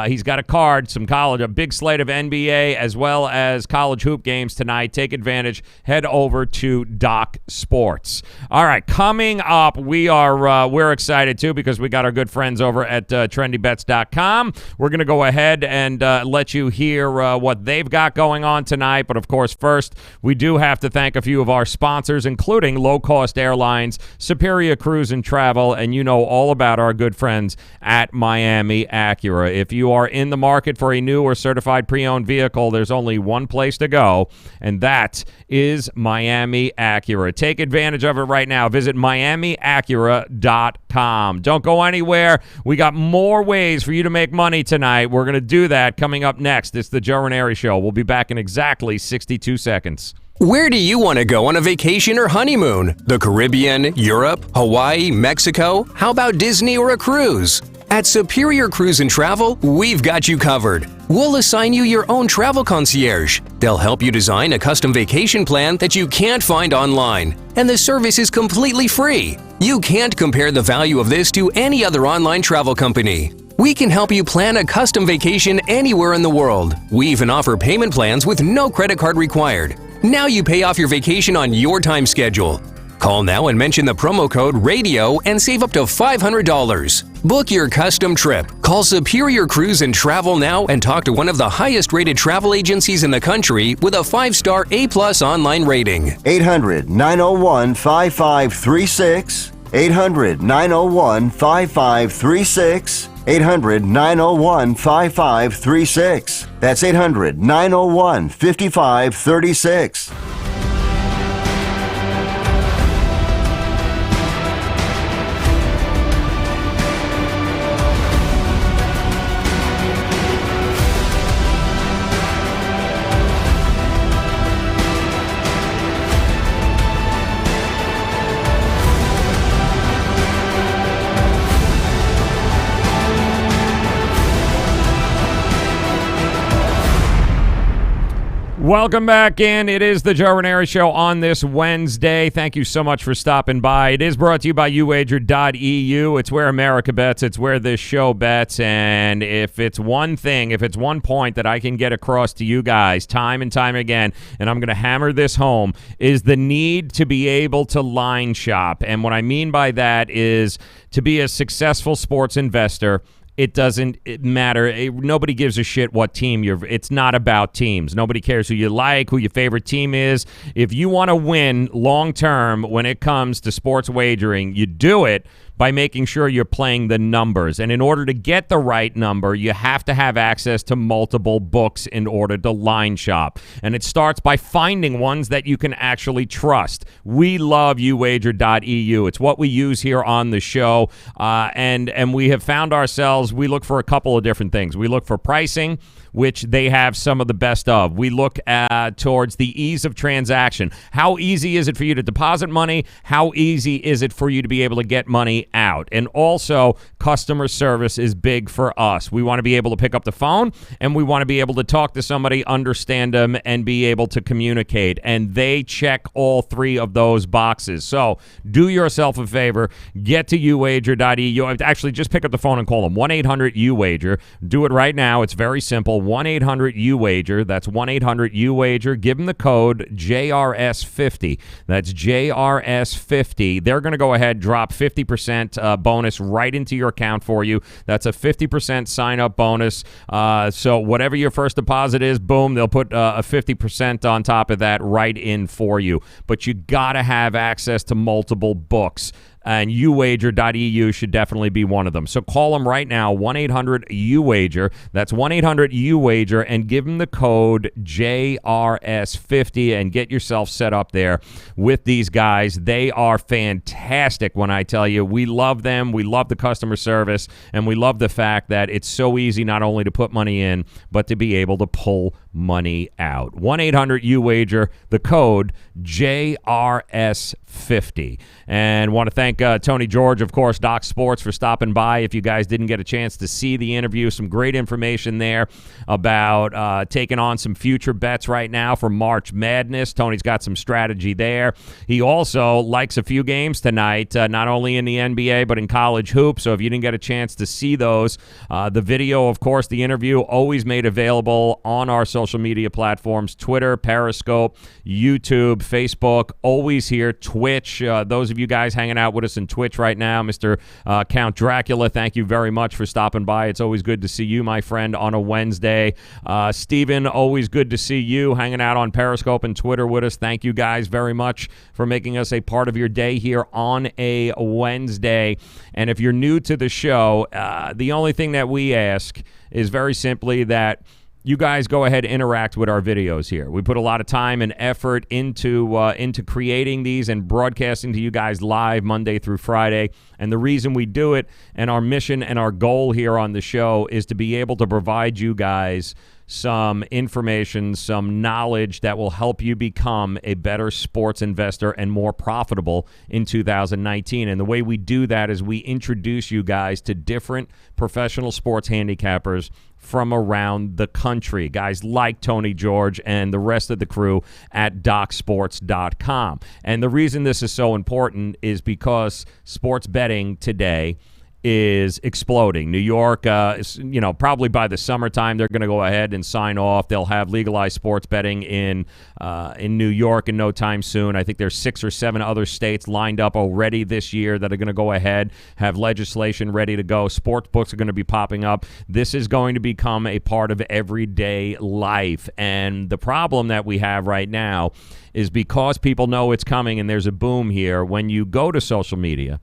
He's got a card, some college, a big slate of NBA as well as college hoop games tonight. Take advantage. Head over to Doc Sports. All right, coming up, we're excited too because we got our good friends over at TrendyBets.com. We're going to go ahead and let you hear what they've got going on tonight. But of course, first, we do have to thank a few of our sponsors, including Low Cost Airlines, Superior Cruise and Travel, and you know all about our good friends at Miami Acura. If you are in the market for a new or certified pre-owned vehicle, there's only one place to go, and that is Miami Acura. Take advantage of it right now. Visit MiamiAcura.com. Don't go anywhere. We got more ways for you to make money tonight. We're going to do that coming up next. It's the Joe Ranieri Show. We'll be back in exactly 62 seconds. Where do you want to go on a vacation or honeymoon? The Caribbean, Europe, Hawaii, Mexico? How about Disney or a cruise? At Superior Cruise and Travel, we've got you covered. We'll assign you your own travel concierge. They'll help you design a custom vacation plan that you can't find online. And the service is completely free. You can't compare the value of this to any other online travel company. We can help you plan a custom vacation anywhere in the world. We even offer payment plans with no credit card required. Now you pay off your vacation on your time schedule. Call now and mention the promo code RADIO and save up to $500. Book your custom trip. Call Superior Cruise and Travel now and talk to one of the highest rated travel agencies in the country with a 5-star A+ online rating. 800-901-5536. 800-901-5536. 800-901-5536. That's 800-901-5536. Welcome back in. It is the Joe Ranieri Show on this Wednesday. Thank you so much for stopping by. It is brought to you by YAHOO. It's where America bets. It's where this show bets. And if it's one thing, if it's one point that I can get across to you guys time and time again, and I'm going to hammer this home, is the need to be able to line shop. And what I mean by that is to be a successful sports investor, it doesn't matter. Nobody gives a shit what team you're. It's not about teams. Nobody cares who you like, who your favorite team is. If you want to win long term when it comes to sports wagering, you do it by making sure you're playing the numbers. And in order to get the right number, you have to have access to multiple books in order to line shop. And it starts by finding ones that you can actually trust. We love uwager.eu. It's what we use here on the show. And we have found ourselves, we look for a couple of different things. We look for pricing, which they have some of the best of. We look towards the ease of transaction. How easy is it for you to deposit money? How easy is it for you to be able to get money out? And also, customer service is big for us. We want to be able to pick up the phone, and we want to be able to talk to somebody, understand them, and be able to communicate. And they check all three of those boxes. So do yourself a favor. Get to uwager.eu. Actually, just pick up the phone and call them. 1-800-UWAGER. Do it right now. It's very simple. 1-800-UWAGER. That's 1-800-UWAGER. Give them the code JRS50. That's JRS50. They're going to go ahead, drop 50% bonus right into your account for you. That's a 50% sign-up bonus. So whatever your first deposit is, boom, they'll put a 50% on top of that right in for you. But you got to have access to multiple books. And uwager.eu should definitely be one of them. So call them right now, 1-800-UWAGER. That's 1-800-UWAGER, and give them the code JRS50 and get yourself set up there with these guys. They are fantastic when I tell you. We love them. We love the customer service, and we love the fact that it's so easy not only to put money in, but to be able to pull money out. 1-800-UWAGER, the code JRS50. And want to thank Tony George, of course, Doc Sports, for stopping by. If you guys didn't get a chance to see the interview, some great information there about taking on some future bets right now for March Madness. Tony's got some strategy there. He also likes a few games tonight, not only in the NBA, but in college hoops. So if you didn't get a chance to see those, the video, of course, the interview, always made available on our social media platforms, Twitter, Periscope, YouTube, Facebook, always here, Twitch. Those of you guys hanging out with us in Twitch right now, Mr. Count Dracula, thank you very much for stopping by. It's always good to see you, my friend, on a Wednesday. Steven, always good to see you hanging out on Periscope and Twitter with us. Thank you guys very much for making us a part of your day here on a Wednesday. And if you're new to the show, the only thing that we ask is very simply that you guys go ahead and interact with our videos here. We put a lot of time and effort into creating these and broadcasting to you guys live Monday through Friday. And the reason we do it, and our mission and our goal here on the show, is to be able to provide you guys some information, some knowledge that will help you become a better sports investor and more profitable in 2019. And the way we do that is we introduce you guys to different professional sports handicappers from around the country, guys like Tony George and the rest of the crew at DocSports.com. And the reason this is so important is because sports betting today is exploding. New York, probably by the summertime, they're going to go ahead and sign off. They'll have legalized sports betting in New York in no time soon. I think there's 6 or 7 other states lined up already this year that are going to go ahead, have legislation ready to go. Sports books are going to be popping up. This is going to become a part of everyday life. And the problem that we have right now is because people know it's coming and there's a boom here, when you go to social media,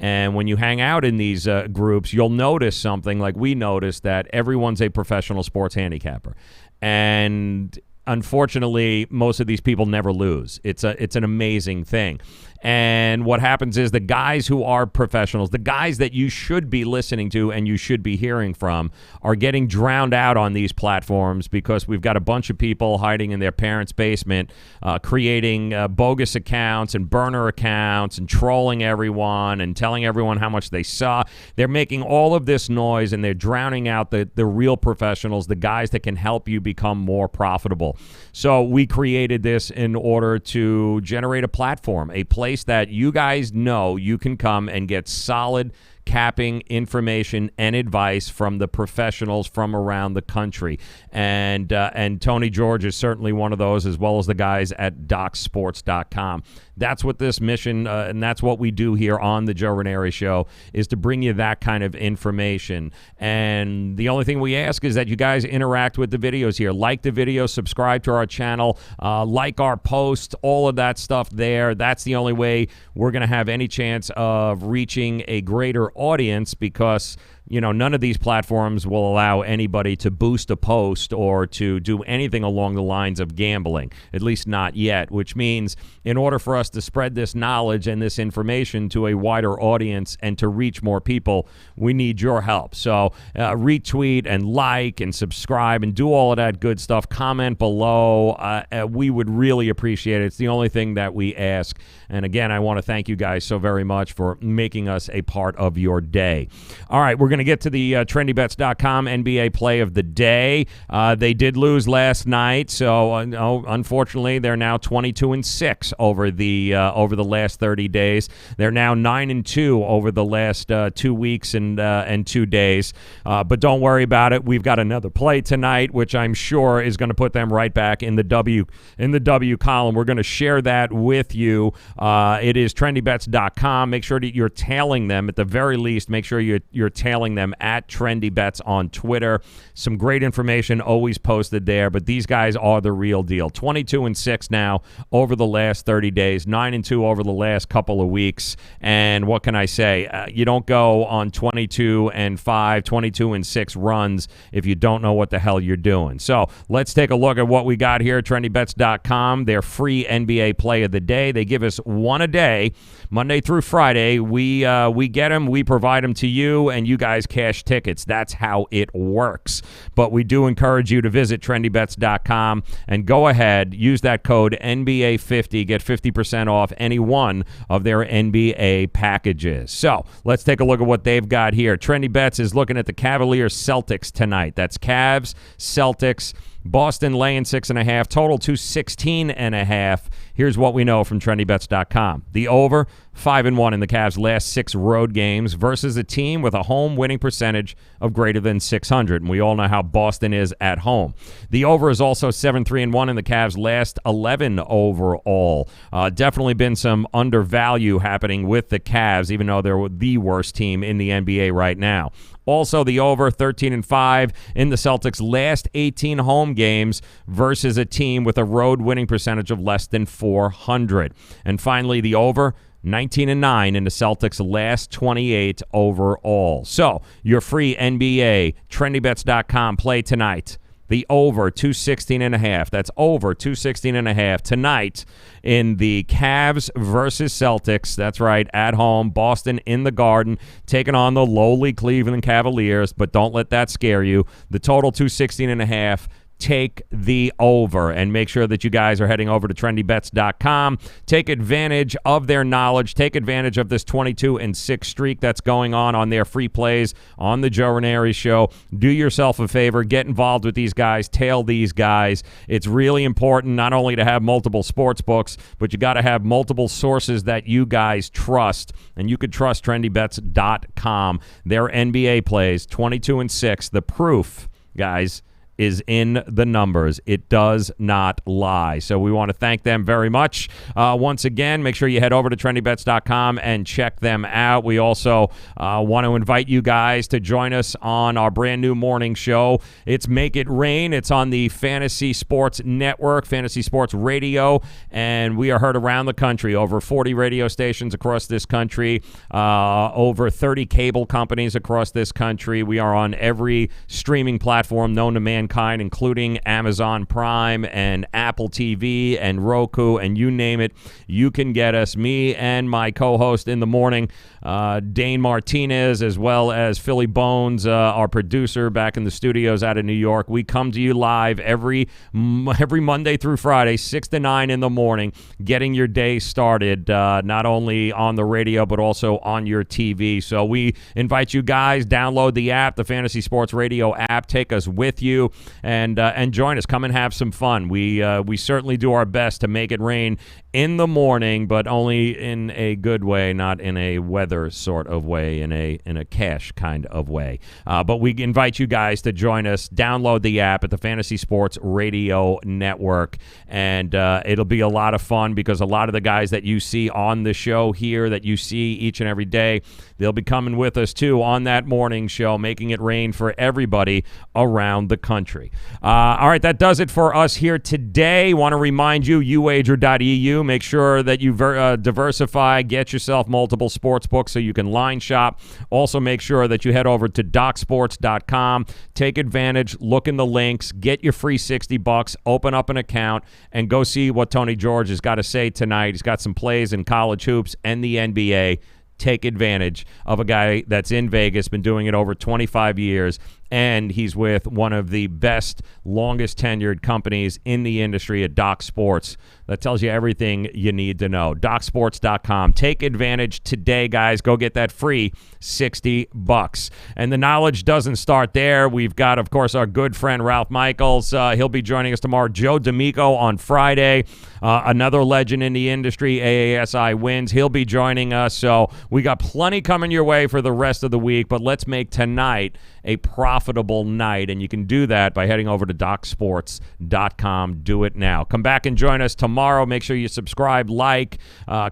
and when you hang out in these groups, you'll notice something like we noticed, that everyone's a professional sports handicapper. And unfortunately, most of these people never lose. It's an amazing thing. And what happens is the guys who are professionals, the guys that you should be listening to and you should be hearing from, are getting drowned out on these platforms because we've got a bunch of people hiding in their parents' basement, creating bogus accounts and burner accounts and trolling everyone and telling everyone how much they saw. They're making all of this noise, and they're drowning out the real professionals, the guys that can help you become more profitable. So we created this in order to generate a platform, a place that you guys know you can come and get solid recapping information and advice from the professionals from around the country. And Tony George is certainly one of those, as well as the guys at DocSports.com. That's what this mission, and that's what we do here on the Joe Ranieri Show, is to bring you that kind of information. And the only thing we ask is that you guys interact with the videos here. Like the video, subscribe to our channel, like our posts, all of that stuff there. That's the only way we're going to have any chance of reaching a greater audience, because none of these platforms will allow anybody to boost a post or to do anything along the lines of gambling, at least not yet, which means in order for us to spread this knowledge and this information to a wider audience and to reach more people, we need your help. So retweet and like and subscribe and do all of that good stuff. Comment below. We would really appreciate it. It's the only thing that we ask. And again, I want to thank you guys so very much for making us a part of your day. All right, we're going to get to the TrendyBets.com NBA play of the day. They did lose last night, so unfortunately, they're now 22-6 over the last 30 days. They're now 9-2 over the last 2 weeks and 2 days. But don't worry about it. We've got another play tonight, which I'm sure is going to put them right back in the W column. We're going to share that with you. It is TrendyBets.com. Make sure that you're tailing them at the very least. Make sure you're tailing them at TrendyBets on Twitter. Some great information always posted there, but these guys are the real deal. 22-6 now over the last 30 days, 9-2 over the last couple of weeks. And what can I say? You don't go on 22-5, 22-6 runs if you don't know what the hell you're doing. So let's take a look at what we got here. TrendyBets.com, their free NBA play of the day. They give us one a day, Monday through Friday. We get them, we provide them to you, and you guys cash tickets. That's how it works. But we do encourage you to visit TrendyBets.com and go ahead, use that code NBA50, get 50% off any one of their NBA packages. So let's take a look at what they've got here. Trendy Bets is looking at the Cavaliers Celtics tonight. That's Cavs, Celtics. Boston laying 6.5, total 216.5. Here's what we know from TrendyBets.com. The over, 5-1 in the Cavs' last 6 road games versus a team with a home winning percentage of greater than 600. And we all know how Boston is at home. The over is also 7-3-1 in the Cavs' last 11 overall. Definitely been some undervalue happening with the Cavs, even though they're the worst team in the NBA right now. Also, the over, 13-5 in the Celtics' last 18 home games versus a team with a road winning percentage of less than 400. And finally, the over, 19-9 in the Celtics' last 28 overall. So, your free NBA, TrendyBets.com play tonight. The over 216.5. That's over 216.5 tonight in the Cavs versus Celtics. That's right, at home. Boston in the Garden, taking on the lowly Cleveland Cavaliers. But don't let that scare you. The total 216.5. Take the over, and make sure that you guys are heading over to TrendyBets.com. Take advantage of their knowledge. Take advantage of this 22-6 streak that's going on their free plays on the Joe Ranieri Show. Do yourself a favor. Get involved with these guys. Tail these guys. It's really important not only to have multiple sports books, but you got to have multiple sources that you guys trust, and you could trust TrendyBets.com. Their NBA plays, 22-6. The proof, guys, is in the numbers. It does not lie. So we want to thank them very much. Once again, make sure you head over to TrendyBets.com and check them out. We also want to invite you guys to join us on our brand new morning show. It's Make It Rain. It's on the Fantasy Sports Network, Fantasy Sports Radio, and we are heard around the country. Over 40 radio stations across this country, over 30 cable companies across this country. We are on every streaming platform known to mankind, including Amazon Prime and Apple TV and Roku, and you name it, you can get us. Me and my co-host in the morning, Dane Martinez, as well as Philly Bones, our producer back in the studios out of New York. We come to you live every Monday through Friday, 6 to 9 in the morning, getting your day started, not only on the radio, but also on your TV. So we invite you guys, download the app, the Fantasy Sports Radio app, take us with you, and join us. Come and have some fun. We certainly do our best to make it rain in the morning, but only in a good way, not in a weather sort of way, in a cash kind of way. But we invite you guys to join us. Download the app at the Fantasy Sports Radio Network, and it'll be a lot of fun because a lot of the guys that you see on the show here, that you see each and every day, they'll be coming with us too on that morning show, making it rain for everybody around the country. All right, that does it for us here today. Want to remind you, YAHOO.eu. Make sure that you diversify, get yourself multiple sports books so you can line shop. Also, make sure that you head over to DocSports.com. Take advantage, look in the links, get your free $60, open up an account, and go see what Tony George has got to say tonight. He's got some plays in college hoops and the NBA. Take advantage of a guy that's in Vegas, been doing it over 25 years, and he's with one of the best, longest tenured companies in the industry at Doc Sports. That tells you everything you need to know. DocSports.com. Take advantage today, guys. Go get that free $60. And the knowledge doesn't start there. We've got, of course, our good friend Ralph Michaels. He'll be joining us tomorrow. Joe D'Amico on Friday. Another legend in the industry, AASI wins. He'll be joining us. So we got plenty coming your way for the rest of the week, but let's make tonight a profitable night, and you can do that by heading over to DocSports.com. Do it now. Come back and join us tomorrow. Make sure you subscribe, like,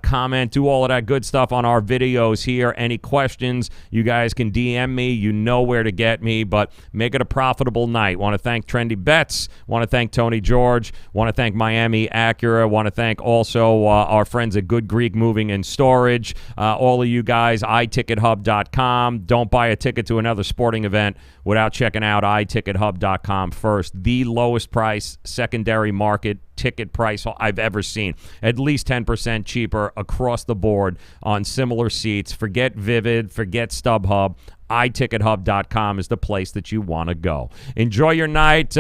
comment, do all of that good stuff on our videos here. Any questions, you guys can DM me. You know where to get me, but make it a profitable night. Want to thank Trendy Bets. Want to thank Tony George. Want to thank Miami Acura. Want to thank also our friends at Good Greek Moving and Storage. All of you guys, iTicketHub.com. Don't buy a ticket to another sporting event without checking out iTicketHub.com first. The lowest price secondary market ticket price I've ever seen. At least 10% cheaper across the board on similar seats. Forget Vivid, forget StubHub. iTicketHub.com is the place that you want to go. Enjoy your night.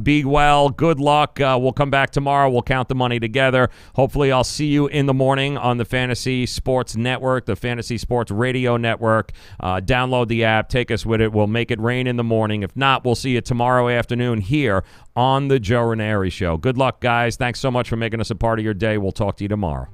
Be well. Good luck. We'll come back tomorrow. We'll count the money together. Hopefully, I'll see you in the morning on the Fantasy Sports Network, the Fantasy Sports Radio Network. Download the app. Take us with it. We'll make it rain in the morning. If not, we'll see you tomorrow afternoon here on the Joe Ranieri Show. Good luck, guys. Thanks so much for making us a part of your day. We'll talk to you tomorrow.